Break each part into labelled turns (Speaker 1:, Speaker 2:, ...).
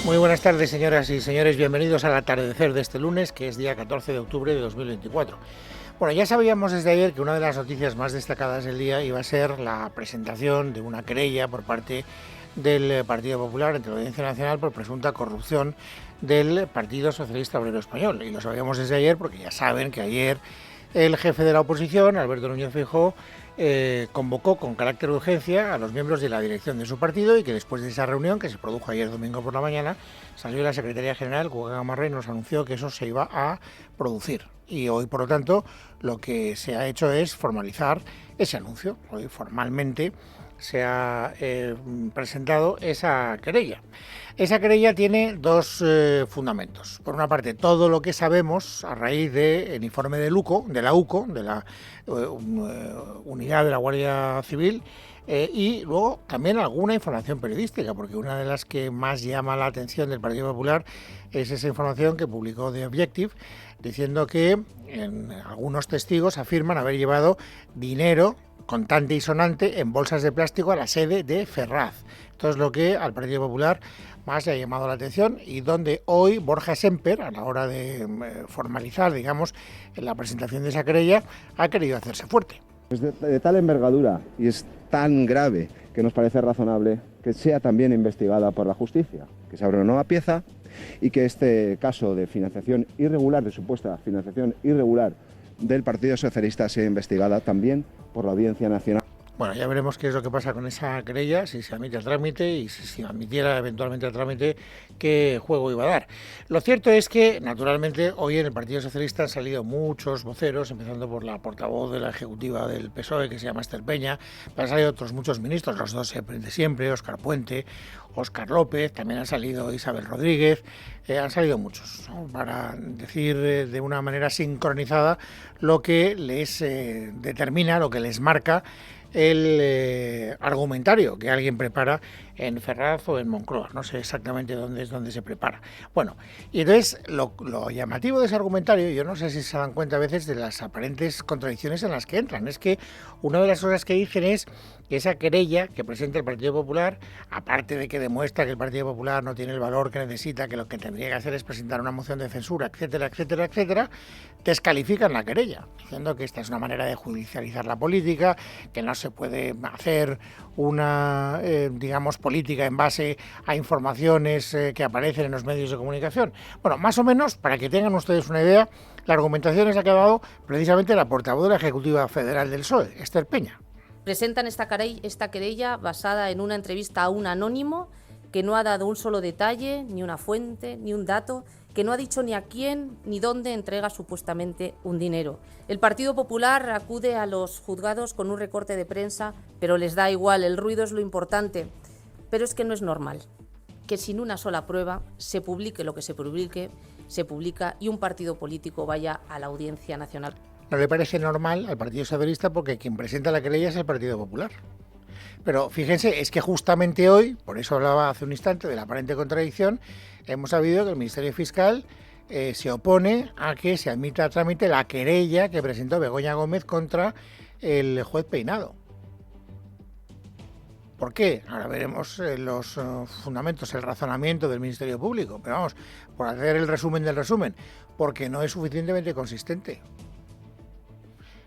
Speaker 1: Muy buenas tardes, señoras y señores. Bienvenidos al atardecer de este lunes, que es día 14 de octubre de 2024. Bueno, ya sabíamos desde ayer que una de las noticias más destacadas del día iba a ser la presentación de una querella por parte del Partido Popular ante la Audiencia Nacional por presunta corrupción del Partido Socialista Obrero Español. Y lo sabíamos desde ayer porque ya saben que ayer el jefe de la oposición, Alberto Núñez Feijóo, convocó con carácter de urgencia a los miembros de la dirección de su partido y que después de esa reunión, que se produjo ayer domingo por la mañana, salió la Secretaría General, Cuca Gamarra, y nos anunció que eso se iba a producir. Y hoy, por lo tanto, lo que se ha hecho es formalizar ese anuncio. Hoy formalmente se ha presentado esa querella. Esa querella tiene dos fundamentos. Por una parte, todo lo que sabemos a raíz del informe de la UCO, de la Unidad de la Guardia Civil, y luego también alguna información periodística, porque una de las que más llama la atención del Partido Popular es esa información que publicó The Objective, diciendo que algunos testigos afirman haber llevado dinero contante y sonante en bolsas de plástico a la sede de Ferraz. Esto es lo que al Partido Popular más le ha llamado la atención y donde hoy Borja Semper, a la hora de formalizar, digamos, la presentación de esa querella, ha querido hacerse fuerte.
Speaker 2: Es de tal envergadura y es tan grave que nos parece razonable que sea también investigada por la justicia, que se abra una nueva pieza y que este caso de financiación irregular, de supuesta financiación irregular del Partido Socialista, sea investigada también por la Audiencia Nacional.
Speaker 1: Bueno, ya veremos qué es lo que pasa con esa querella, si se admite a trámite y si se admitiera eventualmente a trámite, qué juego iba a dar. Lo cierto es que, naturalmente, hoy en el Partido Socialista han salido muchos voceros, empezando por la portavoz de la Ejecutiva del PSOE, que se llama Esther Peña, pero han salido otros muchos ministros, los dos de siempre, Óscar Puente, Óscar López, también han salido Isabel Rodríguez, han salido muchos, ¿no?, para decir de una manera sincronizada lo que les determina, lo que les marca el argumentario que alguien prepara en Ferraz o en Moncloa. No sé exactamente dónde se prepara. Bueno, y entonces lo llamativo de ese argumentario, yo no sé si se dan cuenta a veces de las aparentes contradicciones en las que entran, es que una de las cosas que dicen es que esa querella que presenta el Partido Popular, aparte de que demuestra que el Partido Popular no tiene el valor que necesita, que lo que tendría que hacer es presentar una moción de censura, etcétera, etcétera, etcétera, descalifican la querella, diciendo que esta es una manera de judicializar la política, que no se puede hacer una, digamos, política en base a informaciones que aparecen en los medios de comunicación. Bueno, más o menos, para que tengan ustedes una idea, la argumentación es la que ha dado precisamente la portavoz de la Ejecutiva Federal del PSOE, Esther Peña.
Speaker 3: Presentan esta querella basada en una entrevista a un anónimo que no ha dado un solo detalle, ni una fuente, ni un dato, que no ha dicho ni a quién ni dónde entrega supuestamente un dinero. El Partido Popular acude a los juzgados con un recorte de prensa, pero les da igual, el ruido es lo importante. Pero es que no es normal que sin una sola prueba se publique lo que se publica y un partido político vaya a la Audiencia Nacional.
Speaker 1: No le parece normal al Partido Socialista porque quien presenta la querella es el Partido Popular. Pero fíjense, es que justamente hoy, por eso hablaba hace un instante de la aparente contradicción, hemos sabido que el Ministerio Fiscal se opone a que se admita a trámite la querella que presentó Begoña Gómez contra el juez Peinado. ¿Por qué? Ahora veremos los fundamentos, el razonamiento del Ministerio Público, pero vamos, por hacer el resumen del resumen, porque no es suficientemente consistente.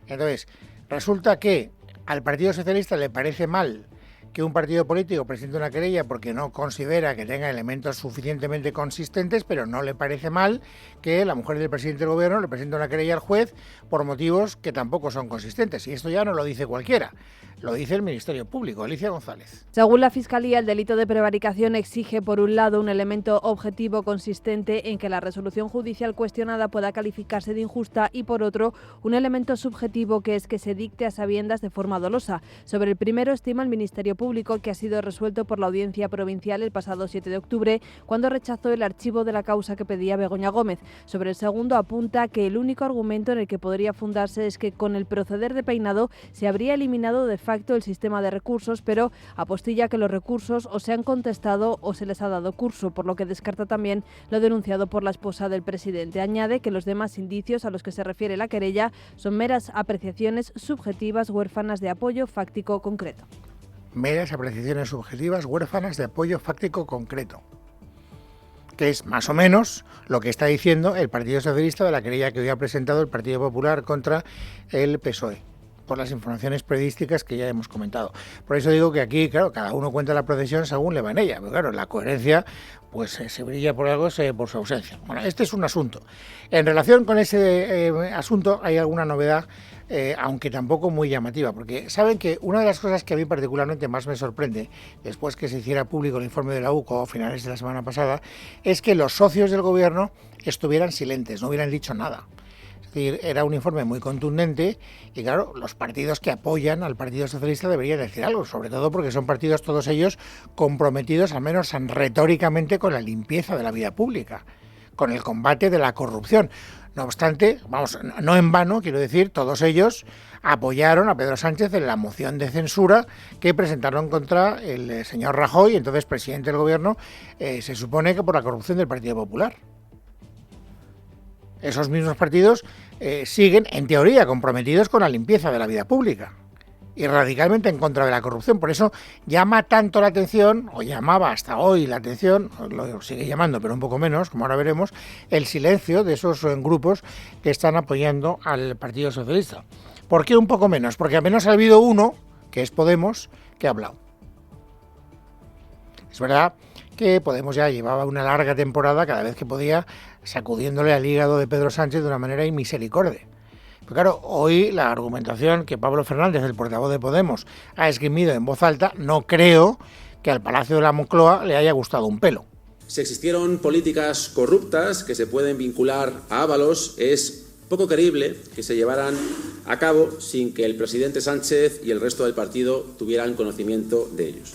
Speaker 1: Entonces, resulta que al Partido Socialista le parece mal que un partido político presente una querella porque no considera que tenga elementos suficientemente consistentes, pero no le parece mal que la mujer del presidente del gobierno le presente una querella al juez por motivos que tampoco son consistentes. Y esto ya no lo dice cualquiera, lo dice el Ministerio Público. Alicia González.
Speaker 4: Según la Fiscalía, el delito de prevaricación exige, por un lado, un elemento objetivo consistente en que la resolución judicial cuestionada pueda calificarse de injusta y, por otro, un elemento subjetivo que es que se dicte a sabiendas de forma dolosa. Sobre el primero, estima el Ministerio Público que ha sido resuelto por la Audiencia Provincial el pasado 7 de octubre, cuando rechazó el archivo de la causa que pedía Begoña Gómez. Sobre el segundo, apunta que el único argumento en el que podría fundarse es que con el proceder de Peinado se habría eliminado de facto el sistema de recursos, pero apostilla que los recursos o se han contestado o se les ha dado curso, por lo que descarta también lo denunciado por la esposa del presidente. Añade que los demás indicios a los que se refiere la querella son meras apreciaciones subjetivas huérfanas de apoyo fáctico concreto.
Speaker 1: Meras apreciaciones subjetivas huérfanas de apoyo fáctico concreto. que es más o menos lo que está diciendo el Partido Socialista de la querella que hoy ha presentado el Partido Popular contra el PSOE, por las informaciones periodísticas que ya hemos comentado. Por eso digo que aquí, claro, cada uno cuenta la procesión según le va en ella, pero claro, la coherencia pues se brilla por algo, por su ausencia. Bueno, este es un asunto. En relación con ese asunto hay alguna novedad, aunque tampoco muy llamativa, porque saben que una de las cosas que a mí particularmente más me sorprende, después que se hiciera público el informe de la UCO a finales de la semana pasada, es que los socios del gobierno estuvieran silentes, no hubieran dicho nada. Es decir, era un informe muy contundente y claro, los partidos que apoyan al Partido Socialista deberían decir algo, sobre todo porque son partidos todos ellos comprometidos, al menos retóricamente, con la limpieza de la vida pública, con el combate de la corrupción. No obstante, vamos, no en vano, quiero decir, todos ellos apoyaron a Pedro Sánchez en la moción de censura que presentaron contra el señor Rajoy, entonces presidente del gobierno, se supone que por la corrupción del Partido Popular. Esos mismos partidos siguen, en teoría, comprometidos con la limpieza de la vida pública y radicalmente en contra de la corrupción. Por eso llama tanto la atención, o llamaba hasta hoy la atención, lo sigue llamando, pero un poco menos, como ahora veremos, el silencio de esos grupos que están apoyando al Partido Socialista. ¿Por qué un poco menos? Porque al menos ha habido uno, que es Podemos, que ha hablado. Es verdad que Podemos ya llevaba una larga temporada, cada vez que podía, sacudiéndole al hígado de Pedro Sánchez de una manera inmisericordia. Pero claro, hoy la argumentación que Pablo Fernández, el portavoz de Podemos, ha esgrimido en voz alta, no creo que al Palacio de la Moncloa le haya gustado un pelo.
Speaker 5: Si existieron políticas corruptas que se pueden vincular a Ábalos, es poco creíble que se llevaran a cabo sin que el presidente Sánchez y el resto del partido tuvieran conocimiento de ellos.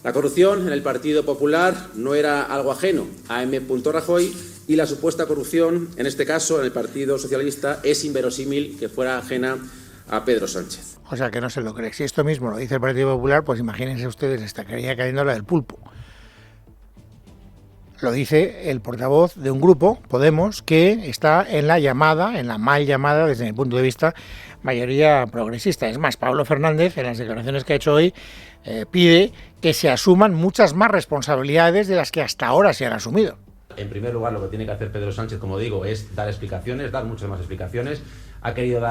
Speaker 5: La corrupción en el Partido Popular no era algo ajeno a M. Rajoy y la supuesta corrupción, en este caso en el Partido Socialista, es inverosímil que fuera ajena a Pedro Sánchez.
Speaker 1: O sea, que no se lo cree. Si esto mismo lo dice el Partido Popular, pues imagínense ustedes, estaría cayendo la del pulpo. Lo dice el portavoz de un grupo, Podemos, que está en la llamada, en la mal llamada, desde mi punto de vista, mayoría progresista. Es más, Pablo Fernández, en las declaraciones que ha hecho hoy, pide que se asuman muchas más responsabilidades de las que hasta ahora se han asumido.
Speaker 6: En primer lugar, lo que tiene que hacer Pedro Sánchez, como digo, es dar explicaciones, dar muchas más explicaciones. Ha querido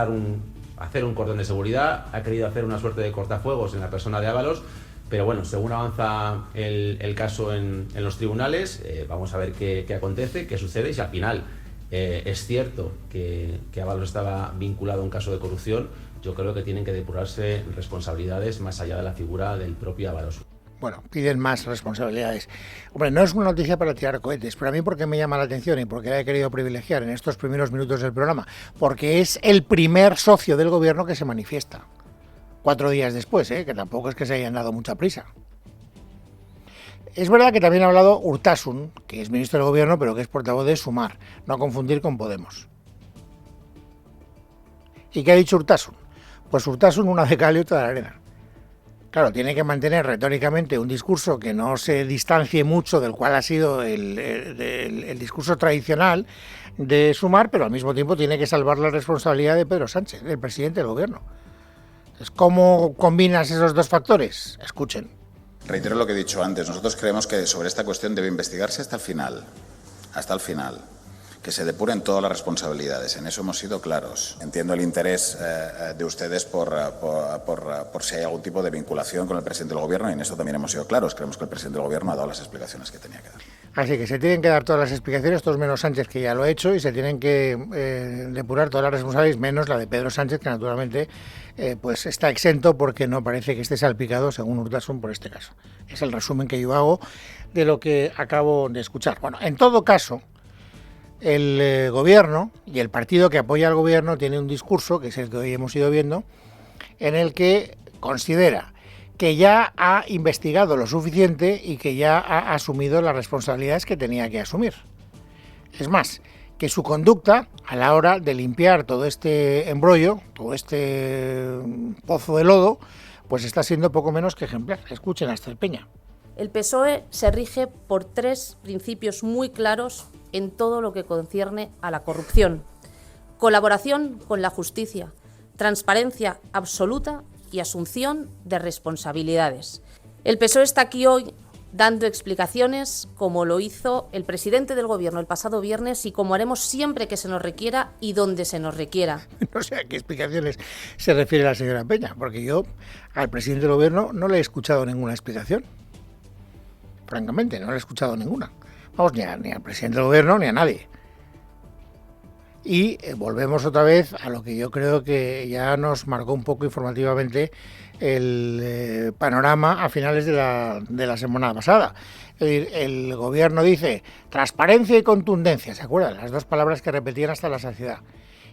Speaker 6: hacer un cordón de seguridad, ha querido hacer una suerte de cortafuegos en la persona de Ábalos, pero bueno, según avanza el caso en los tribunales, vamos a ver qué acontece, qué sucede, y si al final es cierto que Ábalos estaba vinculado a un caso de corrupción, yo creo que tienen que depurarse responsabilidades más allá de la figura del propio Ábalos.
Speaker 1: Bueno, piden más responsabilidades. Hombre, no es una noticia para tirar cohetes, pero a mí porque me llama la atención y porque la he querido privilegiar en estos primeros minutos del programa, porque es el primer socio del gobierno que se manifiesta 4 días después, que tampoco es que se hayan dado mucha prisa. Es verdad que también ha hablado Urtasun, que es ministro del gobierno, pero que es portavoz de Sumar, no a confundir con Podemos. ¿Y qué ha dicho Urtasun? Pues Urtasun una de cal y otra de arena. Claro, tiene que mantener retóricamente un discurso que no se distancie mucho del cual ha sido el discurso tradicional de Sumar, pero al mismo tiempo tiene que salvar la responsabilidad de Pedro Sánchez, del presidente del gobierno. Entonces, ¿cómo combinas esos dos factores? Escuchen.
Speaker 7: Reitero lo que he dicho antes. Nosotros creemos que sobre esta cuestión debe investigarse hasta el final. Que se depuren todas las responsabilidades. En eso hemos sido claros. Entiendo el interés de ustedes por si hay algún tipo de vinculación con el presidente del gobierno, y en eso también hemos sido claros. Creemos que el presidente del gobierno ha dado las explicaciones que tenía que dar.
Speaker 1: Así que se tienen que dar todas las explicaciones, todos menos Sánchez, que ya lo ha hecho, y se tienen que depurar todas las responsabilidades, menos la de Pedro Sánchez, que naturalmente pues está exento porque no parece que esté salpicado, según Urtasun, por este caso. Es el resumen que yo hago de lo que acabo de escuchar. Bueno, en todo caso, el gobierno y el partido que apoya al gobierno tiene un discurso, que es el que hoy hemos ido viendo, en el que considera que ya ha investigado lo suficiente y que ya ha asumido las responsabilidades que tenía que asumir. Es más, que su conducta a la hora de limpiar todo este embrollo, todo este pozo de lodo, pues está siendo poco menos que ejemplar. Escuchen a Esther Peña.
Speaker 3: El PSOE se rige por 3 principios muy claros en todo lo que concierne a la corrupción: colaboración con la justicia, transparencia absoluta y asunción de responsabilidades. El PSOE está aquí hoy dando explicaciones como lo hizo el presidente del Gobierno el pasado viernes y como haremos siempre que se nos requiera y donde se nos requiera.
Speaker 1: No sé a qué explicaciones se refiere la señora Peña, porque yo al presidente del Gobierno no le he escuchado ninguna explicación. Francamente, no le he escuchado ninguna. Vamos, ni al presidente del Gobierno ni a nadie. Y volvemos otra vez a lo que yo creo que ya nos marcó un poco informativamente el panorama a finales de la semana pasada. Es decir, el Gobierno dice transparencia y contundencia, ¿se acuerdan? Las dos palabras que repetían hasta la saciedad.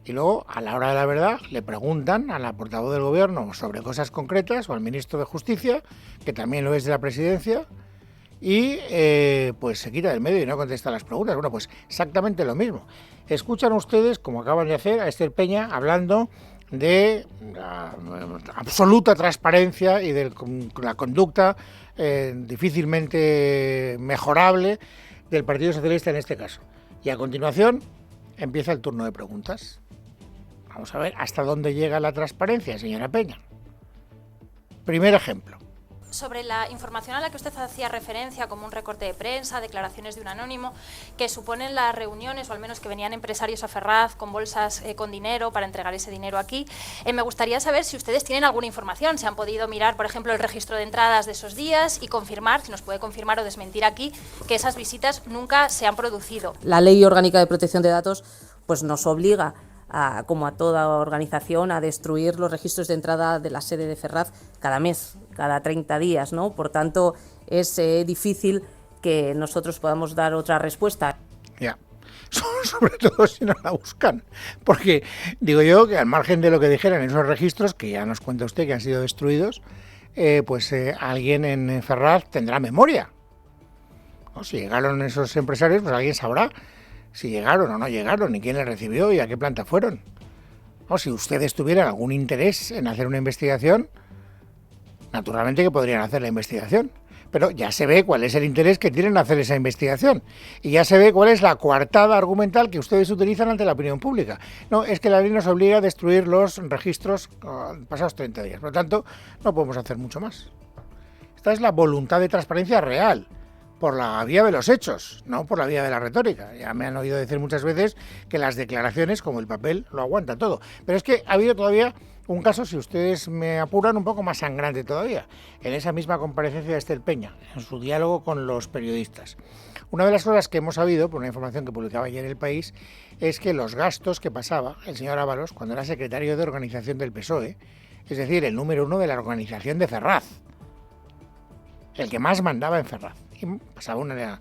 Speaker 1: Y luego, a la hora de la verdad, le preguntan a la portavoz del Gobierno sobre cosas concretas o al ministro de Justicia, que también lo es de la Presidencia, y pues se quita del medio y no contesta las preguntas. Bueno, pues exactamente lo mismo. Escuchan ustedes, como acaban de hacer, a Esther Peña hablando de la absoluta transparencia y de la conducta difícilmente mejorable del Partido Socialista en este caso. Y a continuación empieza el turno de preguntas. Vamos a ver hasta dónde llega la transparencia, señora Peña. Primer ejemplo.
Speaker 8: Sobre la información a la que usted hacía referencia, como un recorte de prensa, declaraciones de un anónimo, que suponen las reuniones, o al menos que venían empresarios a Ferraz con bolsas con dinero para entregar ese dinero aquí, me gustaría saber si ustedes tienen alguna información, si han podido mirar, por ejemplo, el registro de entradas de esos días y confirmar, si nos puede confirmar o desmentir aquí, que esas visitas nunca se han producido.
Speaker 3: La Ley Orgánica de Protección de Datos pues nos obliga, como a toda organización, a destruir los registros de entrada de la sede de Ferraz cada mes, cada 30 días, ¿no? Por tanto, es difícil que nosotros podamos dar otra respuesta.
Speaker 1: Ya, sobre todo si no la buscan, porque digo yo que al margen de lo que dijeran en esos registros, que ya nos cuenta usted que han sido destruidos, alguien en Ferraz tendrá memoria. ¿No? Si llegaron esos empresarios, pues alguien sabrá si llegaron o no llegaron, y quién les recibió y a qué planta fueron. O si ustedes tuvieran algún interés en hacer una investigación, naturalmente que podrían hacer la investigación. Pero ya se ve cuál es el interés que tienen en hacer esa investigación. Y ya se ve cuál es la coartada argumental que ustedes utilizan ante la opinión pública. No, es que la ley nos obliga a destruir los registros pasados 30 días. Por lo tanto, no podemos hacer mucho más. Esta es la voluntad de transparencia real, por la vía de los hechos, no por la vía de la retórica. Ya me han oído decir muchas veces que las declaraciones, como el papel, lo aguanta todo. Pero es que ha habido todavía un caso, si ustedes me apuran, un poco más sangrante todavía, en esa misma comparecencia de Esther Peña, en su diálogo con los periodistas. Una de las cosas que hemos sabido, por una información que publicaba ayer El País, es que los gastos que pasaba el señor Ábalos cuando era secretario de organización del PSOE, es decir, el número 1 de la organización de Ferraz, el que más mandaba en Ferraz, y pasaba una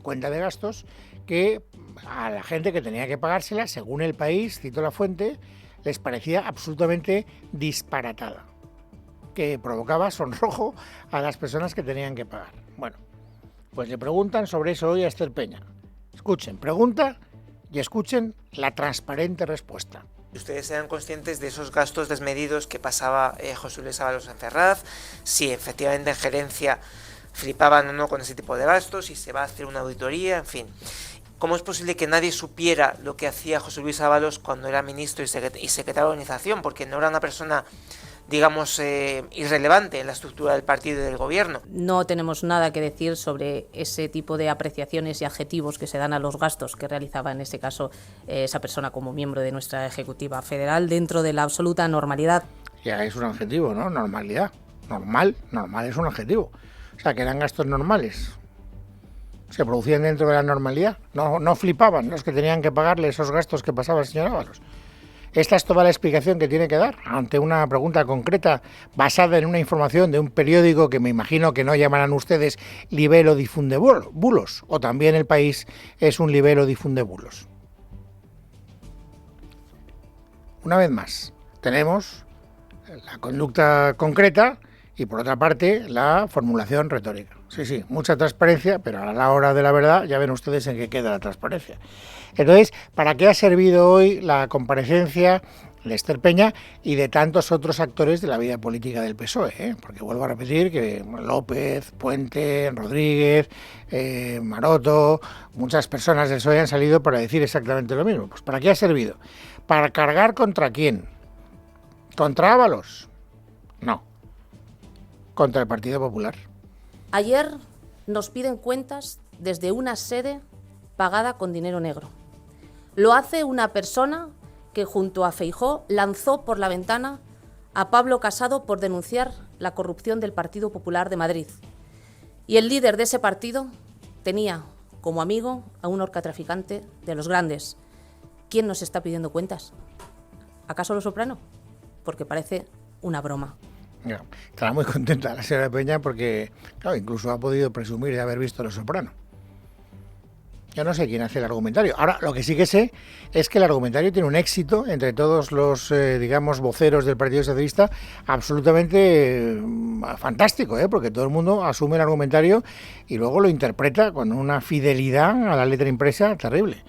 Speaker 1: cuenta de gastos que a la gente que tenía que pagársela, según El País, cito la fuente, les parecía absolutamente disparatada, que provocaba sonrojo a las personas que tenían que pagar. Bueno, pues le preguntan sobre eso hoy a Esther Peña. Escuchen, pregunta y escuchen la transparente respuesta.
Speaker 9: ¿Ustedes eran conscientes de esos gastos desmedidos que pasaba José Luis Ábalos en Ferraz? Si efectivamente en gerencia flipaban o no con ese tipo de gastos, si se va a hacer una auditoría, en fin. ¿Cómo es posible que nadie supiera lo que hacía José Luis Ábalos cuando era ministro y secretario de organización? Porque no era una persona, digamos, irrelevante en la estructura del partido y del gobierno.
Speaker 3: No tenemos nada que decir sobre ese tipo de apreciaciones y adjetivos que se dan a los gastos que realizaba en este caso esa persona como miembro de nuestra Ejecutiva Federal dentro de la absoluta normalidad.
Speaker 1: Ya es un adjetivo, ¿no? Normalidad. Normal es un adjetivo. O sea, que eran gastos normales. Se producían dentro de la normalidad. No flipaban los que tenían que pagarle esos gastos que pasaba el señor Ábalos. Esta es toda la explicación que tiene que dar ante una pregunta concreta basada en una información de un periódico que me imagino que no llamarán ustedes libelo difunde bulos, o también El País es un libelo difunde bulos. Una vez más, tenemos la conducta concreta y por otra parte la formulación retórica. Sí, mucha transparencia, pero a la hora de la verdad ya ven ustedes en qué queda la transparencia. Entonces, ¿para qué ha servido hoy la comparecencia de Esther Peña y de tantos otros actores de la vida política del PSOE? Porque vuelvo a repetir que López, Puente, Rodríguez, Maroto, muchas personas del PSOE han salido para decir exactamente lo mismo. Pues ¿para qué ha servido? ¿Para cargar contra quién? ¿Contra Ábalos? No. Contra el Partido Popular.
Speaker 3: Ayer nos piden cuentas desde una sede pagada con dinero negro. Lo hace una persona que junto a Feijóo lanzó por la ventana a Pablo Casado por denunciar la corrupción del Partido Popular de Madrid. Y el líder de ese partido tenía como amigo a un narcotraficante de los grandes. ¿Quién nos está pidiendo cuentas? ¿Acaso Los Soprano? Porque parece una broma.
Speaker 1: No, estará muy contenta la señora Peña porque, claro, incluso ha podido presumir de haber visto Los Soprano. Yo no sé quién hace el argumentario. Ahora, lo que sí que sé es que el argumentario tiene un éxito entre todos los, digamos, voceros del Partido Socialista absolutamente fantástico, porque todo el mundo asume el argumentario y luego lo interpreta con una fidelidad a la letra impresa terrible.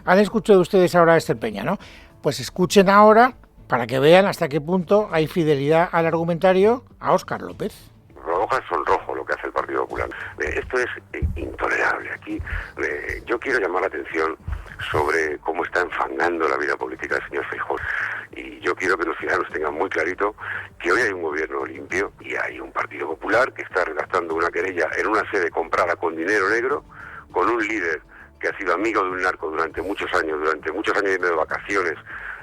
Speaker 1: Han escuchado ustedes ahora a Esther Peña, ¿no? Pues escuchen ahora para que vean hasta qué punto hay fidelidad al argumentario a Óscar López.
Speaker 10: Roja sonrojo lo que hace el Partido Popular. Esto es intolerable. Aquí yo quiero llamar la atención sobre cómo está enfangando la vida política del señor Feijóo. Y yo quiero que los ciudadanos tengan muy clarito que hoy hay un gobierno limpio y hay un Partido Popular que está redactando una querella en una sede comprada con dinero negro, con un líder que ha sido amigo de un narco durante muchos años de vacaciones,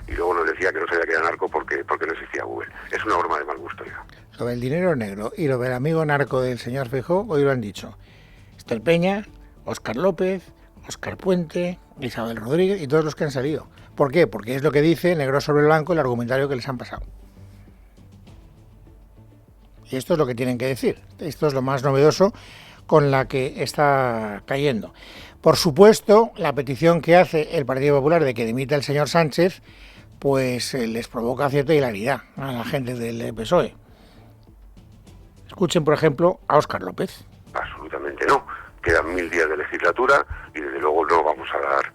Speaker 10: y luego nos decía que no sabía que era narco porque no existía Google. Es una broma de mal gusto ya.
Speaker 1: Sobre el dinero negro y lo del amigo narco del señor Feijóo, hoy lo han dicho Esther Peña, Óscar López, Óscar Puente, Isabel Rodríguez y todos los que han salido. ¿Por qué? Porque es lo que dice negro sobre blanco el argumentario que les han pasado. Y esto es lo que tienen que decir. Esto es lo más novedoso con la que está cayendo. Por supuesto, la petición que hace el Partido Popular de que dimita el señor Sánchez, pues les provoca cierta hilaridad a la gente del PSOE. Escuchen, por ejemplo, a Óscar López.
Speaker 10: Absolutamente no. Quedan 1000 días de legislatura y desde luego no vamos a dar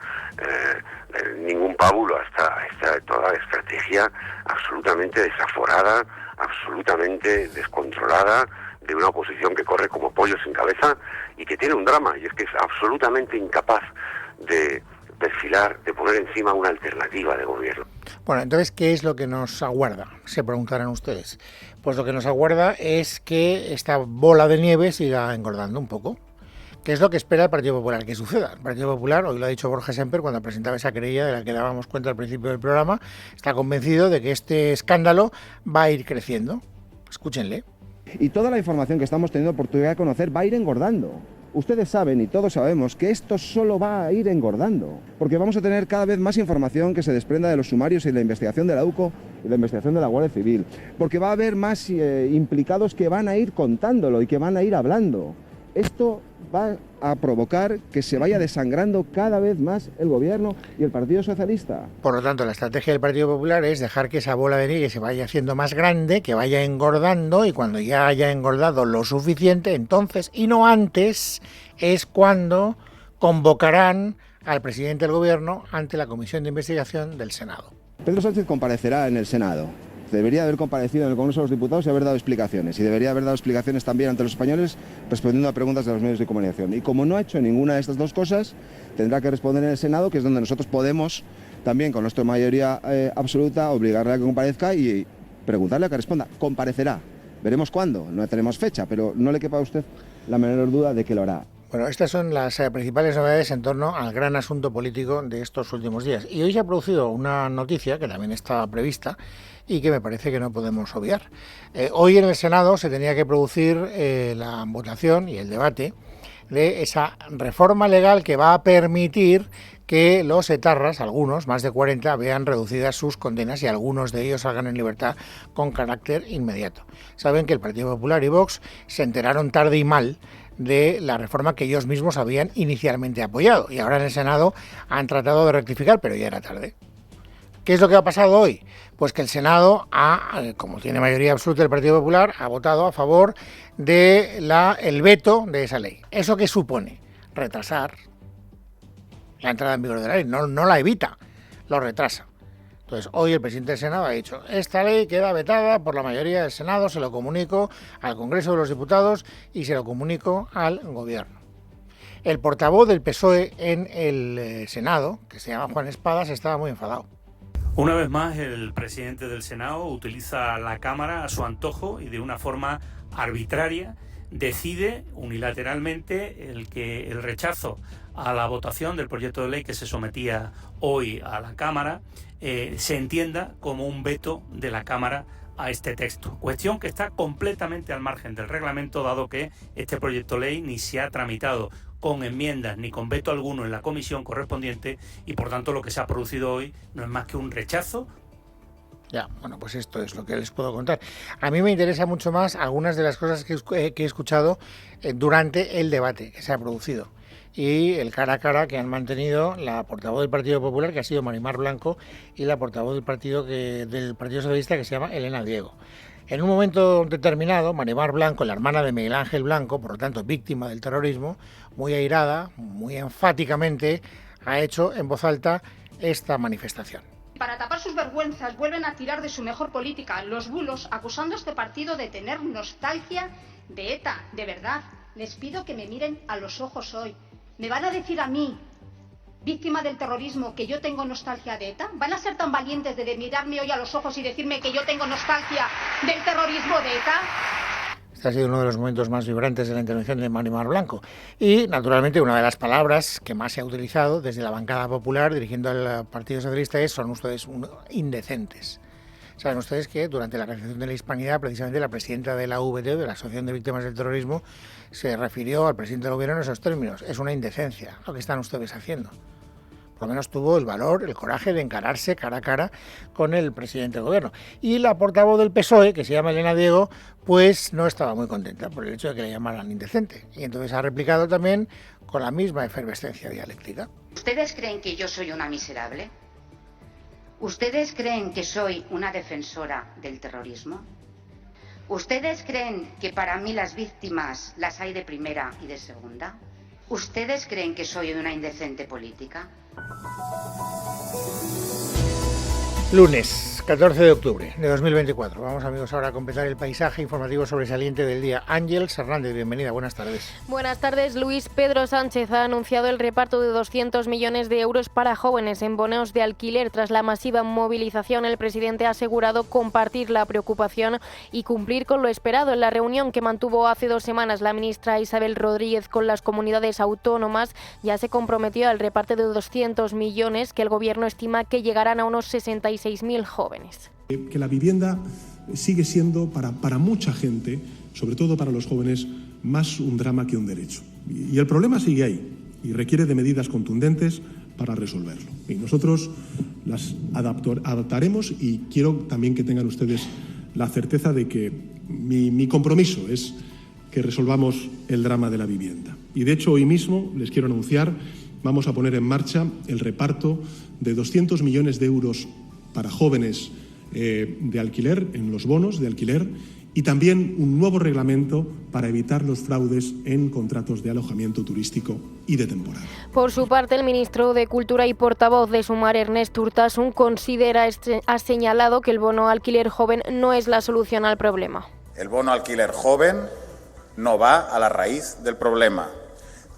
Speaker 10: ningún pábulo a esta toda estrategia absolutamente desaforada, absolutamente descontrolada de una oposición que corre como pollo sin cabeza y que tiene un drama, y es que es absolutamente incapaz de desfilar, de poner encima una alternativa de gobierno.
Speaker 1: Bueno, entonces, ¿qué es lo que nos aguarda? Se preguntarán ustedes. Pues lo que nos aguarda es que esta bola de nieve siga engordando un poco. ¿Qué es lo que espera el Partido Popular que suceda? El Partido Popular, hoy lo ha dicho Borja Semper cuando presentaba esa querella de la que dábamos cuenta al principio del programa, está convencido de que este escándalo va a ir creciendo. Escúchenle.
Speaker 2: Y toda la información que estamos teniendo oportunidad de conocer va a ir engordando. Ustedes saben y todos sabemos que esto solo va a ir engordando, porque vamos a tener cada vez más información que se desprenda de los sumarios y la investigación de la UCO y la investigación de la Guardia Civil, porque va a haber más implicados que van a ir contándolo y que van a ir hablando. Esto va a provocar que se vaya desangrando cada vez más el gobierno y el Partido Socialista.
Speaker 1: Por lo tanto, la estrategia del Partido Popular es dejar que esa bola de nieve se vaya haciendo más grande, que vaya engordando, y cuando ya haya engordado lo suficiente, entonces, y no antes, es cuando convocarán al presidente del gobierno ante la Comisión de Investigación del Senado.
Speaker 2: Pedro Sánchez comparecerá en el Senado. Debería haber comparecido en el Congreso de los Diputados y haber dado explicaciones. Y debería haber dado explicaciones también ante los españoles respondiendo a preguntas de los medios de comunicación. Y como no ha hecho ninguna de estas dos cosas, tendrá que responder en el Senado, que es donde nosotros podemos, también con nuestra mayoría absoluta, obligarle a que comparezca y preguntarle a que responda. Comparecerá. Veremos cuándo. No tenemos fecha, pero no le quepa a usted la menor duda de que lo hará.
Speaker 1: Bueno, estas son las principales novedades en torno al gran asunto político de estos últimos días. Y hoy se ha producido una noticia que también estaba prevista y que me parece que no podemos obviar. Hoy en el Senado se tenía que producir la votación y el debate de esa reforma legal que va a permitir que los etarras, algunos, más de 40, vean reducidas sus condenas y algunos de ellos salgan en libertad con carácter inmediato. Saben que el Partido Popular y Vox se enteraron tarde y mal de la reforma que ellos mismos habían inicialmente apoyado y ahora en el Senado han tratado de rectificar, pero ya era tarde. ¿Qué es lo que ha pasado hoy? Pues que el Senado, como tiene mayoría absoluta el Partido Popular, ha votado a favor de el veto de esa ley. ¿Eso qué supone? Retrasar la entrada en vigor de la ley. No la evita, lo retrasa. Entonces, hoy el presidente del Senado ha dicho, esta ley queda vetada por la mayoría del Senado, se lo comunico al Congreso de los Diputados y se lo comunico al Gobierno. El portavoz del PSOE en el Senado, que se llama Juan Espadas, estaba muy enfadado.
Speaker 11: Una vez más, el presidente del Senado utiliza la Cámara a su antojo y de una forma arbitraria decide unilateralmente el rechazo a la votación del proyecto de ley que se sometía hoy a la Cámara se entienda como un veto de la Cámara a este texto. Cuestión que está completamente al margen del reglamento, dado que este proyecto de ley ni se ha tramitado con enmiendas ni con veto alguno en la comisión correspondiente y por tanto lo que se ha producido hoy no es más que un rechazo.
Speaker 1: Ya, bueno, pues esto es lo que les puedo contar. A mí me interesa mucho más algunas de las cosas que he escuchado durante el debate que se ha producido y el cara a cara que han mantenido la portavoz del Partido Popular, que ha sido Marimar Blanco, y la portavoz del Partido Socialista, que se llama Elena Diego. En un momento determinado, Marimar Blanco, la hermana de Miguel Ángel Blanco, por lo tanto víctima del terrorismo, muy airada, muy enfáticamente, ha hecho en voz alta esta manifestación.
Speaker 12: Para tapar sus vergüenzas vuelven a tirar de su mejor política, los bulos, acusando a este partido de tener nostalgia de ETA. De verdad, les pido que me miren a los ojos hoy. ¿Me van a decir a mí, víctima del terrorismo, que yo tengo nostalgia de ETA? ¿Van a ser tan valientes de mirarme hoy a los ojos y decirme que yo tengo nostalgia del terrorismo de ETA?
Speaker 1: Este ha sido uno de los momentos más vibrantes de la intervención de Marimar Blanco. Y, naturalmente, una de las palabras que más se ha utilizado desde la bancada popular, dirigiendo al Partido Socialista, son ustedes indecentes. Saben ustedes que durante la recepción de la Hispanidad, precisamente la presidenta de la UVT, de la Asociación de Víctimas del Terrorismo, se refirió al presidente del gobierno en esos términos. Es una indecencia lo que están ustedes haciendo. Por lo menos tuvo el valor, el coraje de encararse cara a cara con el presidente del gobierno. Y la portavoz del PSOE, que se llama Elena Diego, pues no estaba muy contenta por el hecho de que le llamaran indecente. Y entonces ha replicado también con la misma efervescencia dialéctica.
Speaker 13: ¿Ustedes creen que yo soy una miserable? ¿Ustedes creen que soy una defensora del terrorismo? ¿Ustedes creen que para mí las víctimas las hay de primera y de segunda? ¿Ustedes creen que soy una indecente política?
Speaker 1: Lunes, 14 de octubre de 2024. Vamos, amigos, ahora a completar el paisaje informativo sobresaliente del día. Ángeles Hernández, bienvenida, buenas tardes.
Speaker 14: Buenas tardes, Luis. Pedro Sánchez ha anunciado el reparto de 200 millones de euros para jóvenes en bonos de alquiler. Tras la masiva movilización, el presidente ha asegurado compartir la preocupación y cumplir con lo esperado. En la reunión que mantuvo hace 2 semanas la ministra Isabel Rodríguez con las comunidades autónomas, ya se comprometió al reparto de 200 millones que el gobierno estima que llegarán a unos 66.000 jóvenes.
Speaker 15: Que la vivienda sigue siendo para mucha gente, sobre todo para los jóvenes, más un drama que un derecho. Y el problema sigue ahí y requiere de medidas contundentes para resolverlo. Y nosotros las adaptaremos y quiero también que tengan ustedes la certeza de que mi compromiso es que resolvamos el drama de la vivienda. Y de hecho hoy mismo les quiero anunciar, vamos a poner en marcha el reparto de 200 millones de euros para jóvenes de alquiler, en los bonos de alquiler, y también un nuevo reglamento para evitar los fraudes en contratos de alojamiento turístico y de temporada.
Speaker 14: Por su parte, el ministro de Cultura y portavoz de Sumar, Ernest Urtasun, ha señalado que el bono alquiler joven no es la solución al problema.
Speaker 7: El bono alquiler joven no va a la raíz del problema.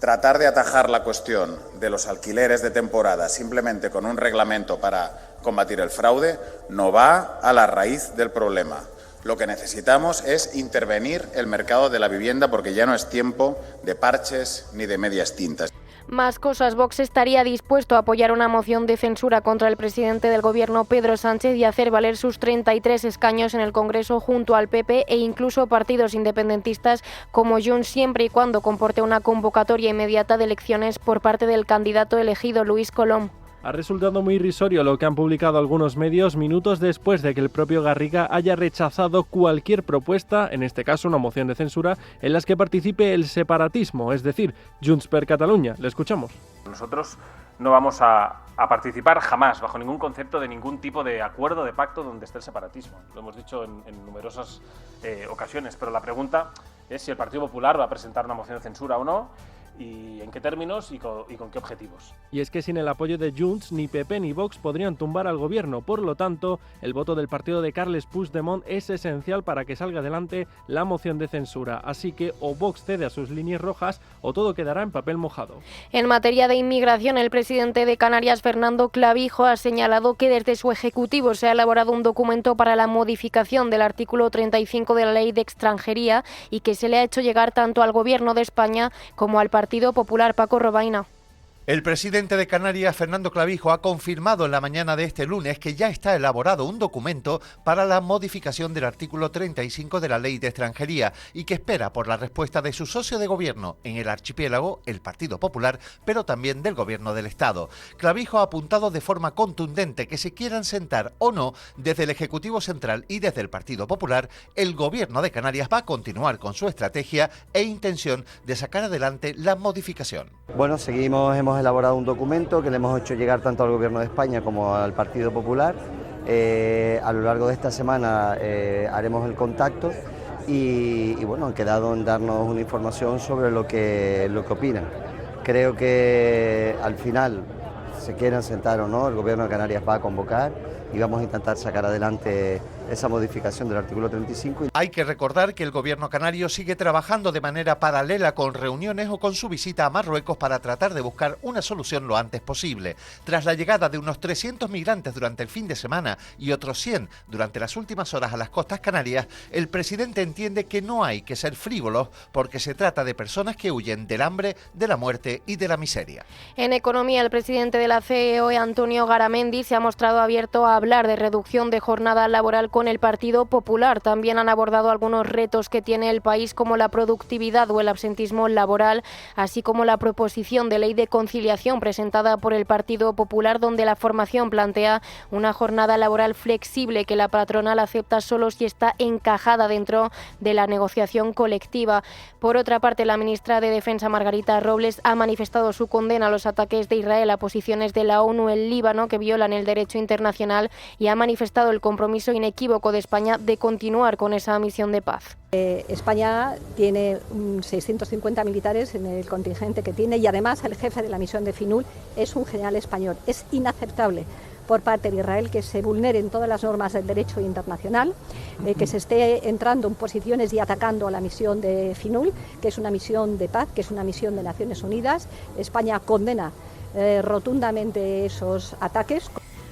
Speaker 7: Tratar de atajar la cuestión de los alquileres de temporada simplemente con un reglamento para combatir el fraude no va a la raíz del problema. Lo que necesitamos es intervenir el mercado de la vivienda porque ya no es tiempo de parches ni de medias tintas.
Speaker 14: Más cosas. Vox estaría dispuesto a apoyar una moción de censura contra el presidente del gobierno, Pedro Sánchez, y hacer valer sus 33 escaños en el Congreso junto al PP e incluso partidos independentistas como Junts, siempre y cuando comporte una convocatoria inmediata de elecciones por parte del candidato elegido, Luis Colom.
Speaker 16: Ha resultado muy irrisorio lo que han publicado algunos medios minutos después de que el propio Garriga haya rechazado cualquier propuesta, en este caso una moción de censura, en las que participe el separatismo, es decir, Junts per Catalunya. Le escuchamos.
Speaker 17: Nosotros no vamos a participar jamás, bajo ningún concepto de ningún tipo de acuerdo, de pacto donde esté el separatismo. Lo hemos dicho en numerosas ocasiones, pero la pregunta es si el Partido Popular va a presentar una moción de censura o no. y en qué términos y con qué objetivos.
Speaker 16: Y es que sin el apoyo de Junts, ni PP ni Vox podrían tumbar al gobierno. Por lo tanto, el voto del partido de Carles Puigdemont es esencial para que salga adelante la moción de censura. Así que o Vox cede a sus líneas rojas o todo quedará en papel mojado.
Speaker 14: En materia de inmigración, el presidente de Canarias, Fernando Clavijo, ha señalado que desde su ejecutivo se ha elaborado un documento para la modificación del artículo 35 de la Ley de Extranjería y que se le ha hecho llegar tanto al Gobierno de España como al Partido Popular. Paco Robaina.
Speaker 18: El presidente de Canarias, Fernando Clavijo, ha confirmado en la mañana de este lunes que ya está elaborado un documento para la modificación del artículo 35 de la Ley de Extranjería y que espera por la respuesta de su socio de gobierno en el archipiélago, el Partido Popular, pero también del Gobierno del Estado. Clavijo ha apuntado de forma contundente que se quieran sentar o no desde el Ejecutivo Central y desde el Partido Popular, el Gobierno de Canarias va a continuar con su estrategia e intención de sacar adelante la modificación.
Speaker 19: Bueno, hemos elaborado un documento que le hemos hecho llegar tanto al Gobierno de España como al Partido Popular. A lo largo de esta semana haremos el contacto y bueno, han quedado en darnos una información sobre lo que opinan. Creo que al final, se quieran sentar o no, el Gobierno de Canarias va a convocar y vamos a intentar sacar adelante esa modificación del artículo 35.
Speaker 18: Hay que recordar que el gobierno canario sigue trabajando de manera paralela con reuniones o con su visita a Marruecos para tratar de buscar una solución lo antes posible. Tras la llegada de unos 300 migrantes durante el fin de semana y otros 100 durante las últimas horas a las costas canarias, el presidente entiende que no hay que ser frívolos porque se trata de personas que huyen del hambre, de la muerte y de la miseria.
Speaker 14: En economía, el presidente de la COE, Antonio Garamendi, se ha mostrado abierto a hablar de reducción de jornada laboral con el Partido Popular. También han abordado algunos retos que tiene el país, como la productividad o el absentismo laboral, así como la proposición de ley de conciliación presentada por el Partido Popular, donde la formación plantea una jornada laboral flexible que la patronal acepta solo si está encajada dentro de la negociación colectiva. Por otra parte, la ministra de Defensa, Margarita Robles, ha manifestado su condena a los ataques de Israel a posiciones de la ONU en Líbano que violan el derecho internacional y ha manifestado el compromiso inequívoco de España de continuar con esa misión de paz.
Speaker 20: España tiene 650 militares en el contingente que tiene y además el jefe de la misión de FINUL es un general español. Es inaceptable por parte de Israel que se vulneren todas las normas del derecho internacional, que se esté entrando en posiciones y atacando a la misión de FINUL, que es una misión de paz, que es una misión de Naciones Unidas. España condena rotundamente esos ataques.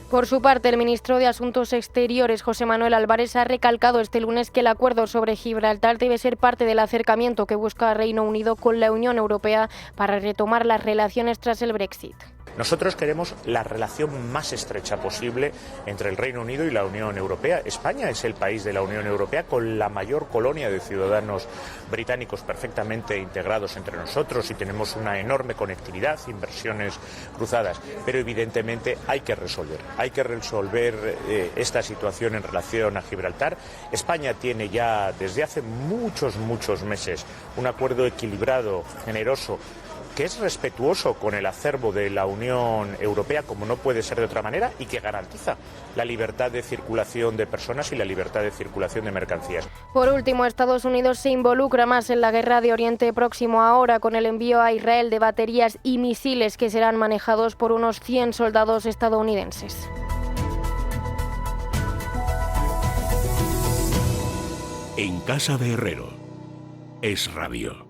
Speaker 14: Por su parte, el ministro de Asuntos Exteriores, José Manuel Álvarez, ha recalcado este lunes que el acuerdo sobre Gibraltar debe ser parte del acercamiento que busca Reino Unido con la Unión Europea para retomar las relaciones tras el Brexit.
Speaker 21: Nosotros queremos la relación más estrecha posible entre el Reino Unido y la Unión Europea. España es el país de la Unión Europea con la mayor colonia de ciudadanos británicos perfectamente integrados entre nosotros y tenemos una enorme conectividad, inversiones cruzadas, pero evidentemente hay que resolver esta situación en relación a Gibraltar. España tiene ya desde hace muchos meses un acuerdo equilibrado, generoso, que es respetuoso con el acervo de la Unión Europea, como no puede ser de otra manera, y que garantiza la libertad de circulación de personas y la libertad de circulación de mercancías.
Speaker 14: Por último, Estados Unidos se involucra más en la guerra de Oriente Próximo ahora con el envío a Israel de baterías y misiles que serán manejados por unos 100 soldados estadounidenses.
Speaker 22: En casa de Herrero, Es Radio.